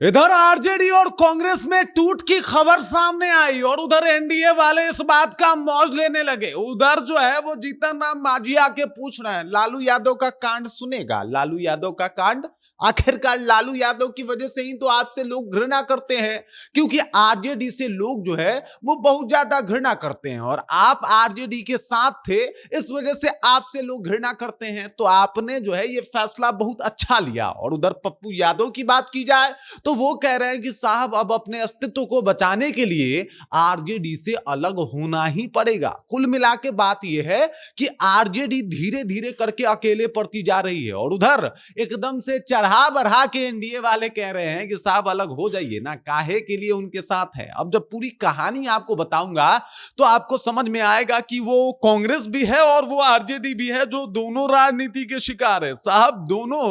इधर आरजेडी और कांग्रेस में टूट की खबर सामने आई और उधर एनडीए वाले इस बात का मौज लेने लगे। उधर जो है वो जीतन राम मांझी आके पूछ रहे हैं लालू यादव का कांड सुनेगा। लालू यादव का कांड, आखिरकार लालू यादव की वजह से ही तो आपसे लोग घृणा करते हैं, क्योंकि आरजेडी से लोग जो है वो बहुत ज्यादा घृणा करते हैं और आप आरजेडी के साथ थे, इस वजह से आपसे लोग घृणा करते हैं। तो आपने जो है ये फैसला बहुत अच्छा लिया। और उधर पप्पू यादव की बात की जाए तो वो कह रहे हैं कि साहब अब अपने अस्तित्व को बचाने के लिए आरजेडी से अलग होना ही पड़ेगा। कुल मिला के बात यह है कि आरजेडी धीरे धीरे करके अकेले पड़ती जा रही है और उधर एकदम से चढ़ा बढ़ा के एनडीए वाले कह रहे हैं कि साहब अलग हो जाइए ना, काहे के लिए उनके साथ है। अब जब पूरी कहानी आपको बताऊंगा तो आपको समझ में आएगा कि वो कांग्रेस भी है और वो आरजेडी भी है, जो दोनों राजनीति के शिकार है। साहब दोनों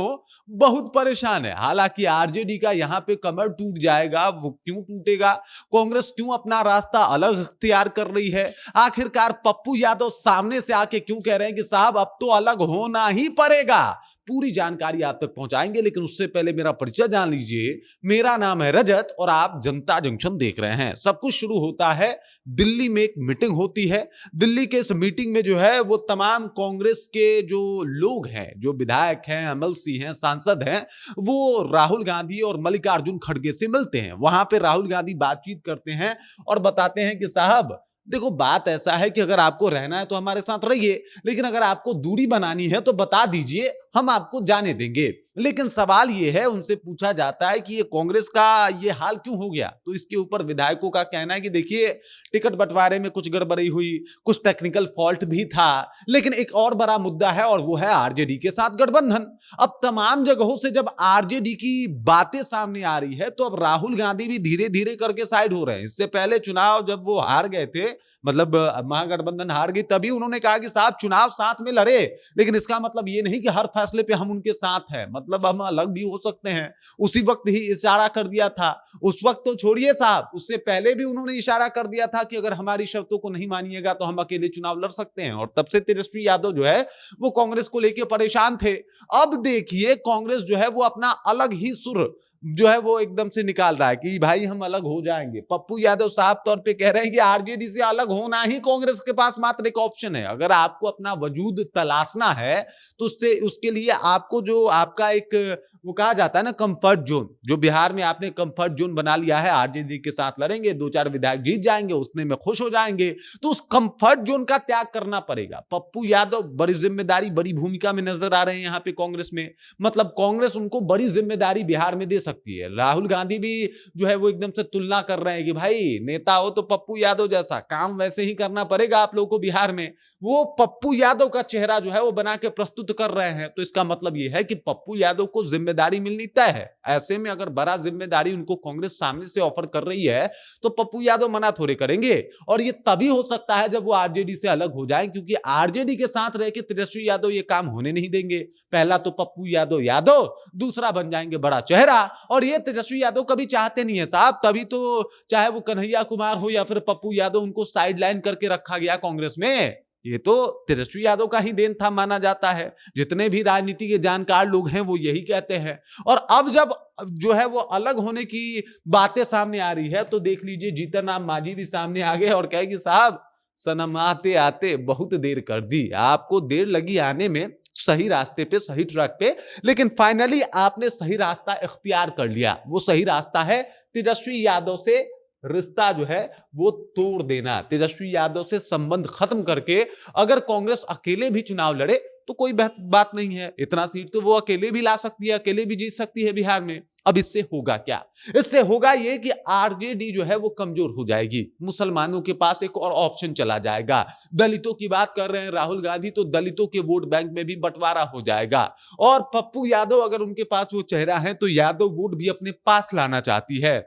बहुत परेशान है। हालांकि आरजेडी का यहां पे कमर टूट जाएगा, वो क्यों टूटेगा, कांग्रेस क्यों अपना रास्ता अलग इख्तियार कर रही है, आखिरकार पप्पू यादव सामने से आके क्यों कह रहे हैं कि साहब अब तो अलग होना ही पड़ेगा, पूरी जानकारी आप तक पहुंचाएंगे। लेकिन उससे पहले मेरा परिचय जान लीजिए। मेरा नाम है रजत और आप जनता जंक्शन देख रहे हैं। सब कुछ शुरू होता है दिल्ली में, एक मीटिंग होती है। दिल्ली के इस मीटिंग में जो है वो तमाम कांग्रेस के जो लोग हैं, जो विधायक हैं, एमएलसी हैं, सांसद हैं, वो राहुल गांधी और मल्लिकार्जुन खड़गे से मिलते हैं। वहां पे राहुल गांधी बातचीत करते हैं और बताते हैं कि साहब देखो बात ऐसा है कि अगर आपको रहना है तो हमारे साथ रहिए, लेकिन अगर आपको दूरी बनानी है तो बता दीजिए, हम आपको जाने देंगे। लेकिन सवाल यह है, उनसे पूछा जाता है कि ये कांग्रेस का ये हाल क्यों हो गया, तो इसके ऊपर विधायकों का कहना है कि देखिए टिकट बंटवारे में कुछ गड़बड़ी हुई, कुछ टेक्निकल फॉल्ट भी था, लेकिन एक और बड़ा मुद्दा है और वो है आरजेडी के साथ गठबंधन। अब तमाम जगहों से जब आरजेडी की बातें सामने आ रही है तो अब राहुल गांधी भी धीरे धीरे करके साइड हो रहे हैं। इससे पहले चुनाव जब वो हार गए थे, मतलब महागठबंधन हार गई, तभी उन्होंने कहा कि साहब चुनाव साथ में लड़े, लेकिन इसका मतलब ये नहीं कि हर फैसले पे हम उनके साथ हैं, मतलब हम अलग भी हो सकते हैं। उसी वक्त ही इशारा कर दिया था, उस वक्त तो छोड़िए साहब, उससे पहले भी उन्होंने इशारा कर दिया था कि अगर हमारी शर्तों को नहीं मानिएगा तो हम अकेले चुनाव लड़ सकते हैं। और तब से तेजस्वी यादव जो है वो कांग्रेस को लेकर परेशान थे। अब देखिए कांग्रेस जो है वो अपना अलग ही सुर जो है वो एकदम से निकाल रहा है कि भाई हम अलग हो जाएंगे। पप्पू यादव साफ तौर पे कह रहे हैं कि आरजेडी से अलग होना ही कांग्रेस के पास मात्र एक ऑप्शन है। अगर आपको अपना वजूद तलाशना है तो उसके लिए आपको जो आपका एक वो कहा जाता है ना कंफर्ट जोन, जो बिहार में आपने कंफर्ट जोन बना लिया है, आरजेडी के साथ लड़ेंगे, 2-4 विधायक जीत जाएंगे, उतने में खुश हो जाएंगे, तो उस कंफर्ट जोन का त्याग करना पड़ेगा। पप्पू यादव बड़ी जिम्मेदारी, बड़ी भूमिका में नजर आ रहे हैं यहाँ पे कांग्रेस में, मतलब कांग्रेस उनको बड़ी जिम्मेदारी बिहार में दे सकती है। राहुल गांधी भी जो है वो एकदम से तुलना कर रहे हैं कि भाई नेता हो तो पप्पू यादव जैसा काम वैसे ही करना पड़ेगा आप लोगों को बिहार में। वो पप्पू यादव का चेहरा जो है वो बना के प्रस्तुत कर रहे हैं। तो इसका मतलब ये है कि पप्पू यादव को जिम्मेदारी मिलनी तय है। ऐसे में अगर बड़ा जिम्मेदारी उनको कांग्रेस सामने से ऑफर कर रही है तो पप्पू यादव मना थोड़े करेंगे। और ये तभी हो सकता है जब वो आरजेडी से अलग हो जाएं, क्योंकि आरजेडी के साथ रह के तेजस्वी यादव ये काम होने नहीं देंगे। पहला तो पप्पू यादव यादव, दूसरा बन जाएंगे बड़ा चेहरा, और ये तेजस्वी यादव कभी चाहते नहीं है साहब। तभी तो चाहे वो कन्हैया कुमार हो या फिर पप्पू यादव, उनको साइडलाइन करके रखा गया कांग्रेस में। ये तो तेजस्वी यादव का ही देन था माना जाता है। जितने भी राजनीति के जानकार लोग हैं वो यही कहते हैं। और अब जब जो है वो अलग होने की बातें सामने आ रही है तो देख लीजिए जीतन राम मांझी भी सामने आ गए और कहे कि साहब सनम आते आते बहुत देर कर दी, आपको देर लगी आने में, सही रास्ते पे, सही ट्रैक पे, लेकिन फाइनली आपने सही रास्ता इख्तियार कर लिया। वो सही रास्ता है तेजस्वी यादव से रिश्ता जो है वो तोड़ देना, तेजस्वी यादव से संबंध खत्म करके अगर कांग्रेस अकेले भी चुनाव लड़े तो कोई बात नहीं है, इतना सीट तो वो अकेले भी ला सकती है, अकेले भी जीत सकती है बिहार में। अब इससे होगा क्या? इससे होगा ये कि आरजेडी जो है वो कमजोर हो जाएगी, मुसलमानों के पास एक और ऑप्शन चला जाएगा। दलितों की बात कर रहे हैं राहुल गांधी, तो दलितों के वोट बैंक में भी बंटवारा हो जाएगा। और पप्पू यादव अगर उनके पास वो चेहरा है तो यादव वोट भी अपने पास लाना चाहती है।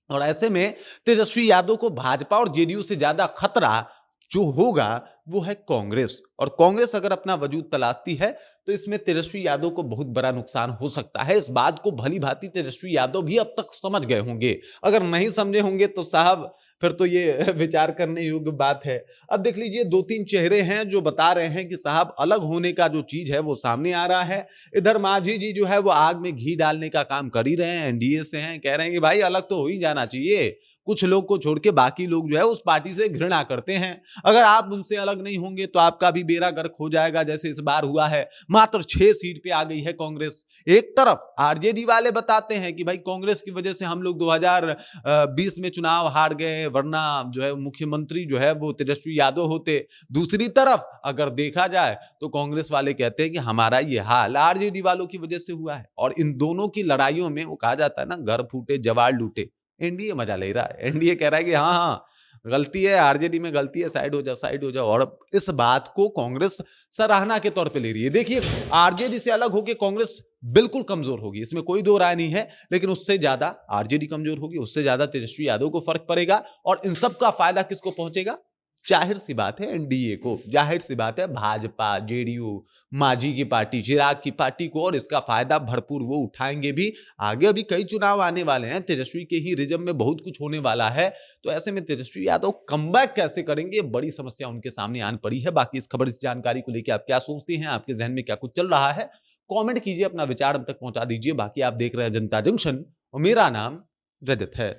और ऐसे में तेजस्वी यादव को भाजपा और जेडीयू से ज्यादा खतरा जो होगा वो है कांग्रेस। और कांग्रेस अगर अपना वजूद तलाशती है तो इसमें तेजस्वी यादव को बहुत बड़ा नुकसान हो सकता है। इस बात को भली भांति तेजस्वी यादव भी अब तक समझ गए होंगे। अगर नहीं समझे होंगे तो साहब फिर तो ये विचार करने योग्य बात है। अब देख लीजिए 2-3 चेहरे हैं जो बता रहे हैं कि साहब अलग होने का जो चीज है वो सामने आ रहा है। इधर मांझी जी जो है वो आग में घी डालने का काम कर ही रहे हैं, एनडीए से हैं, कह रहे हैं कि भाई अलग तो हो ही जाना चाहिए। कुछ लोग को छोड़ के बाकी लोग जो है उस पार्टी से घृणा करते हैं। अगर आप उनसे अलग नहीं होंगे तो आपका भी बेड़ा गर्क हो जाएगा, जैसे इस बार हुआ है। मात्र 6 सीट पे आ गई है कांग्रेस। एक तरफ आरजेडी वाले बताते हैं कि भाई कांग्रेस की वजह से हम लोग 2020 में चुनाव हार गए, वरना जो है मुख्यमंत्री जो है वो तेजस्वी यादव होते। दूसरी तरफ अगर देखा जाए तो कांग्रेस वाले कहते हैं कि हमारा ये हाल आरजेडी वालों की वजह से हुआ है। और इन दोनों की लड़ाइयों में वो कहा जाता है ना, घर फूटे जवार लूटे। एनडीए मजा ले रहा है, एनडीए कह रहा है कि हाँ हाँ गलती है, आरजेडी में गलती है, साइड हो जाओ, साइड हो जाओ। और इस बात को कांग्रेस सराहना के तौर पे ले रही है। देखिए आरजेडी से अलग होकर कांग्रेस बिल्कुल कमजोर होगी, इसमें कोई दो राय नहीं है। लेकिन उससे ज्यादा आरजेडी कमजोर होगी, उससे ज्यादा तेजस्वी यादव को फर्क पड़ेगा। और इन सब का फायदा किसको पहुंचेगा? जाहिर सी बात है एनडीए को, जाहिर सी बात है भाजपा, जेडीयू, मांझी की पार्टी, चिराग की पार्टी को। और इसका फायदा भरपूर वो उठाएंगे भी। आगे अभी कई चुनाव आने वाले हैं, तेजस्वी के ही रिजम में बहुत कुछ होने वाला है। तो ऐसे में तेजस्वी यादव कमबैक कैसे करेंगे, बड़ी समस्या उनके सामने आन पड़ी है। बाकी इस खबर, इस जानकारी को लेकर आप क्या सोचते हैं, आपके जहन में क्या कुछ चल रहा है, कमेंट कीजिए, अपना विचार हम तक पहुंचा दीजिए। बाकी आप देख रहे हैं जनता जंक्शन और मेरा नाम रजत है।